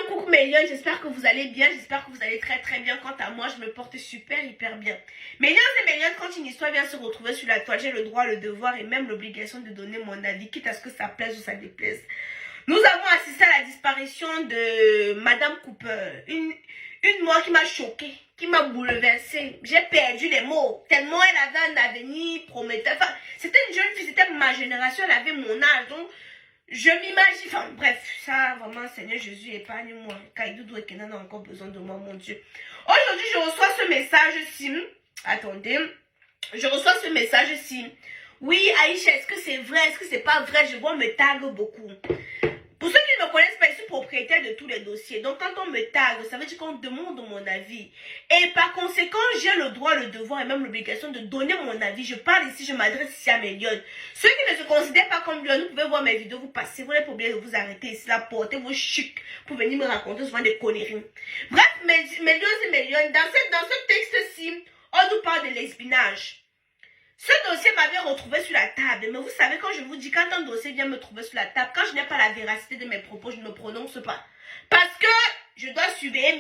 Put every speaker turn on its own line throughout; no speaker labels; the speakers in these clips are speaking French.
coucou mes lions, j'espère que vous allez bien, j'espère que vous allez très très bien. Quant à moi, je me porte super, hyper bien. Mes lions et mes lions, quand une histoire vient se retrouver sur la toile, j'ai le droit, le devoir et même l'obligation de donner mon avis, quitte à ce que ça plaise ou ça déplaise. Nous avons assisté à la disparition de Madame Cooper, une mort qui m'a choquée, qui m'a bouleversée. J'ai perdu les mots, tellement elle avait un avenir prometteur. Enfin, c'était une jeune fille, c'était ma génération, elle avait mon âge, donc... Je m'imagine, enfin bref, ça vraiment, Seigneur Jésus, épargne-moi. Kaïdoudou et Kenan a encore besoin de moi, mon Dieu. Aujourd'hui, je reçois ce message-ci. Attendez, je reçois ce message-ci. Oui, Aïcha, est-ce que c'est vrai? Est-ce que c'est pas vrai? Je vois, on me tag beaucoup. Pour ceux qui ne me connaissent pas, je suis propriétaire de tous les dossiers. Donc, quand on me tag, ça veut dire qu'on demande mon avis. Et par conséquent, j'ai le droit, le devoir et même l'obligation de donner mon avis. Je parle ici, je m'adresse ici à mes lions. Ceux qui ne se considèrent pas comme lions, vous pouvez voir mes vidéos, vous passez. Vous n'êtes pas obligé de vous arrêter ici, là, porter vos chics pour venir me raconter souvent des conneries. Bref, mes lions et mes lions, dans ce texte-ci, on nous parle de l'espionnage. Ce dossier m'avait retrouvé sur la table. Mais vous savez, quand je vous dis, quand un dossier vient me trouver sur la table, quand je n'ai pas la véracité de mes propos, je ne me prononce pas. Parce que je dois surveiller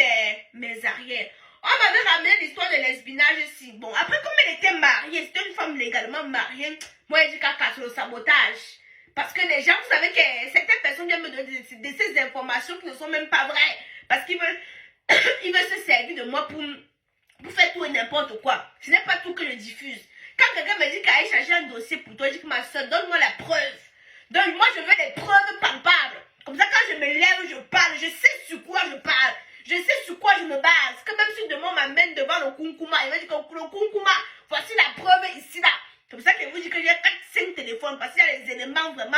mes arrières. On m'avait ramené l'histoire de l'espionnage ici. Bon, après, comme elle était mariée, c'était une femme légalement mariée, moi, j'ai qu'à casser le sabotage. Parce que les gens, vous savez que certaines personnes viennent me donner de ces informations qui ne sont même pas vraies. Parce qu'ils veulent, ils veulent se servir de moi pour faire tout et n'importe quoi. Ce n'est pas tout que je diffuse. Quand quelqu'un me dit qu'Aïcha, j'ai un dossier pour toi, je dis que ma soeur, donne-moi la preuve. Donne-moi, je veux des preuves palpables. Comme ça, quand je me lève, je parle. Je sais sur quoi je parle. Je sais sur quoi je me base. Que même si demain on m'amène devant le kunkuma, il va dire que le kunkuma, voici la preuve ici, là. C'est pour ça que je vous dis que j'ai 4-5 téléphones. Parce qu'il y a des éléments vraiment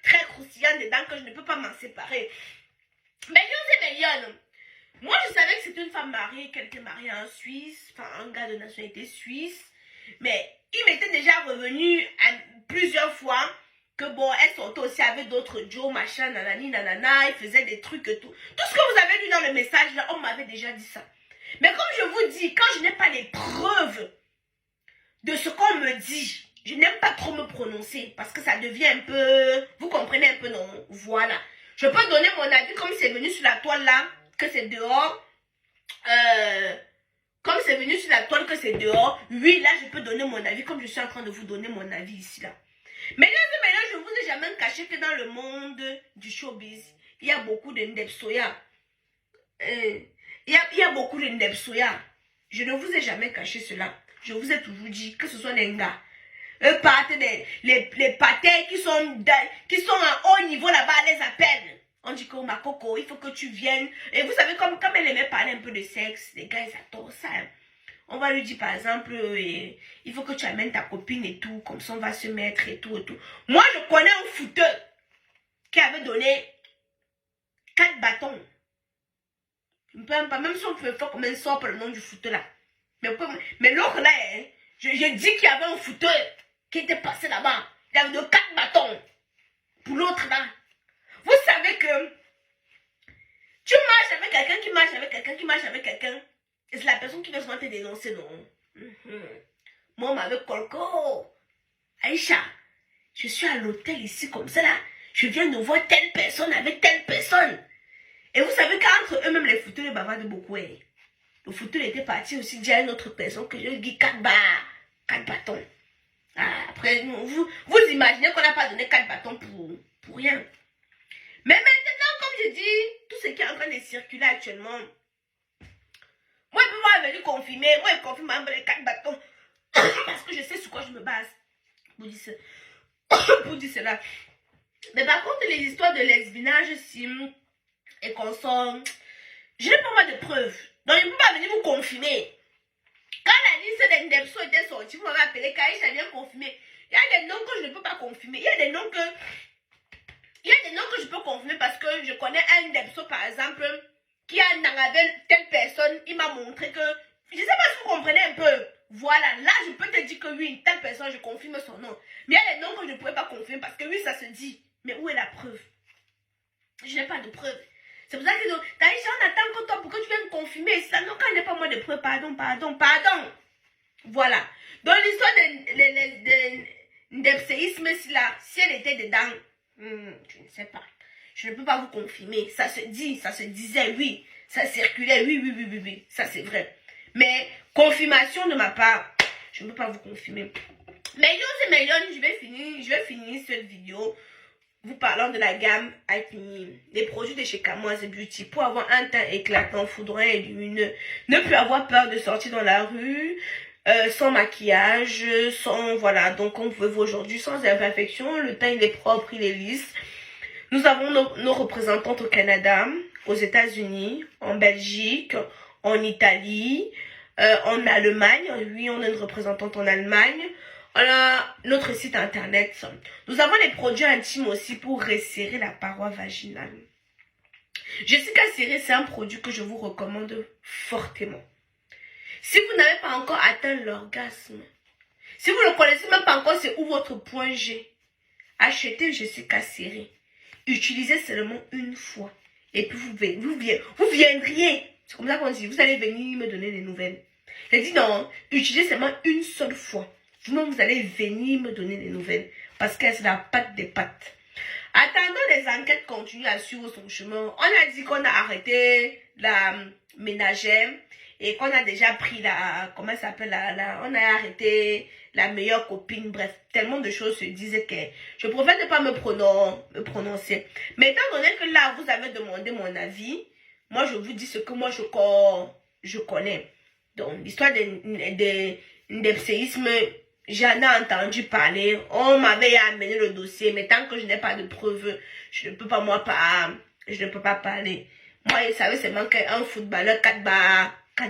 très croustillants dedans que je ne peux pas m'en séparer. Mais c'est millions. Moi, je savais que c'était une femme mariée, qu'elle était mariée en Suisse. Enfin, un gars de nationalité suisse. Mais il m'était déjà revenu plusieurs fois que bon, elle sortait aussi avec d'autres Joe, machin, nanani, nanana, il faisait des trucs et tout. Tout ce que vous avez lu dans le message là, on m'avait déjà dit ça. Mais comme je vous dis, quand je n'ai pas les preuves de ce qu'on me dit, je n'aime pas trop me prononcer parce que ça devient un peu... Vous comprenez un peu, non? Voilà. Je peux donner mon avis comme c'est venu sur la toile là, que c'est dehors. Comme c'est venu sur la toile que c'est dehors, oui, là, je peux donner mon avis comme je suis en train de vous donner mon avis ici, là. Mais là, je ne vous ai jamais caché que dans le monde du showbiz, il y a beaucoup de Ndepsoya. Il y a beaucoup de Ndepsoya. Je ne vous ai jamais caché cela. Je vous ai toujours dit que ce sont des gars. Eux partent les pâtés qui sont à haut niveau là-bas, elle les appellent. On dit que ma coco, il faut que tu viennes. Et vous savez, comme elle aimait parler un peu de sexe, les gars, ils adorent ça. On va lui dire, par exemple, il faut que tu amènes ta copine et tout. Comme ça, on va se mettre et tout et tout. Moi, je connais un footeur qui avait donné 4 bâtons. Même si on peut faire comme un sort pour le nom du footeur là. Mais l'autre là, hein, je dis qu'il y avait un footeur qui était passé là-bas. Il avait de 4 bâtons. Pour l'autre là. Vous savez que tu marches avec quelqu'un qui marche avec quelqu'un qui marche avec quelqu'un. Et c'est la personne qui va souvent te dénoncer, non? Moi, on m'avait colco. Aïcha, je suis à l'hôtel ici comme ça là. Je viens de voir telle personne avec telle personne. Et vous savez qu'entre eux-mêmes, les fouteux, ils bavardent beaucoup. Hein. Le foutu était parti aussi dire à une autre personne que je dis 4 bâtons. Ah, après, vous imaginez qu'on n'a pas donné 4 bâtons pour rien. Mais maintenant, comme je dis, tout ce qui est en train de circuler actuellement, moi, je peux pas venir confirmer. Moi, je confirme même les 4 bâtons. Parce que je sais sur quoi je me base. Pour dire cela. Mais par contre, les histoires de l'espionnage, sim et consorts, je n'ai pas mal de preuves. Donc, je ne peux pas venir vous confirmer. Quand la liste d'Indepso était sortie, vous m'avez appelé Kaïcha vient confirmer. Il y a des noms que je ne peux pas confirmer. Il y a des noms que je peux confirmer parce que je connais un Ndepso, par exemple, qui a narré telle personne. Il m'a montré que... Je ne sais pas si vous comprenez un peu. Voilà, là, je peux te dire que oui, telle personne, je confirme son nom. Mais il y a des noms que je ne pourrais pas confirmer parce que oui, ça se dit. Mais où est la preuve? Je n'ai pas de preuve. C'est pour ça que Taïcha, on attend que toi pour que tu viennes confirmer ça. Non, quand il n'y a pas moi de preuve, pardon. Voilà. Dans l'histoire de Ndepséisme, si elle était dedans, je ne sais pas. Je ne peux pas vous confirmer. Ça se dit, ça se disait, oui. Ça circulait, oui. Ça, c'est vrai. Mais confirmation de ma part, je ne peux pas vous confirmer. Millions et millions, je vais finir cette vidéo vous parlant de la gamme Acne, des produits de chez Kamoise Beauty pour avoir un teint éclatant, foudroyant et lumineux. Ne plus avoir peur de sortir dans la rue, sans maquillage, sans, voilà, donc comme vous pouvez voir aujourd'hui, sans imperfection, le teint il est propre, il est lisse. Nous avons nos représentantes au Canada, aux États-Unis, en Belgique, en Italie, en Allemagne. Oui, on a une représentante en Allemagne. On a notre site internet. Nous avons les produits intimes aussi pour resserrer la paroi vaginale. Jessica Serré, c'est un produit que je vous recommande fortement. Si vous n'avez pas encore atteint l'orgasme, si vous ne connaissez même pas encore c'est où votre point G, achetez Jessica Serré. Utilisez seulement une fois. Et puis vous viendriez. C'est comme ça qu'on dit. Vous allez venir me donner des nouvelles. J'ai dit non, utilisez seulement une seule fois. Sinon, vous allez venir me donner des nouvelles. Parce que c'est la pâte des pâtes. Attendons, les enquêtes continuent à suivre son chemin. On a dit qu'on a arrêté la ménagère. Et qu'on a déjà pris la... Comment ça s'appelle on a arrêté la meilleure copine. Bref, tellement de choses se disaient que... Je préfère ne pas me prononcer. Mais étant donné que là, vous avez demandé mon avis. Moi, je vous dis ce que moi, je connais. Donc, l'histoire d'ébséisme... J'en ai entendu parler, on m'avait amené le dossier, mais tant que je n'ai pas de preuves, je ne peux pas parler. Moi, vous savez, c'est manqué un footballeur, 4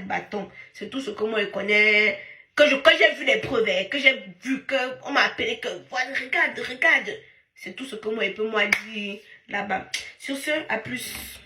bâtons. C'est tout ce que moi je connais, que j'ai vu les preuves, que j'ai vu, qu'on m'a appelé, que voilà, regarde. C'est tout ce que moi je peux dire là-bas. Sur ce, à plus.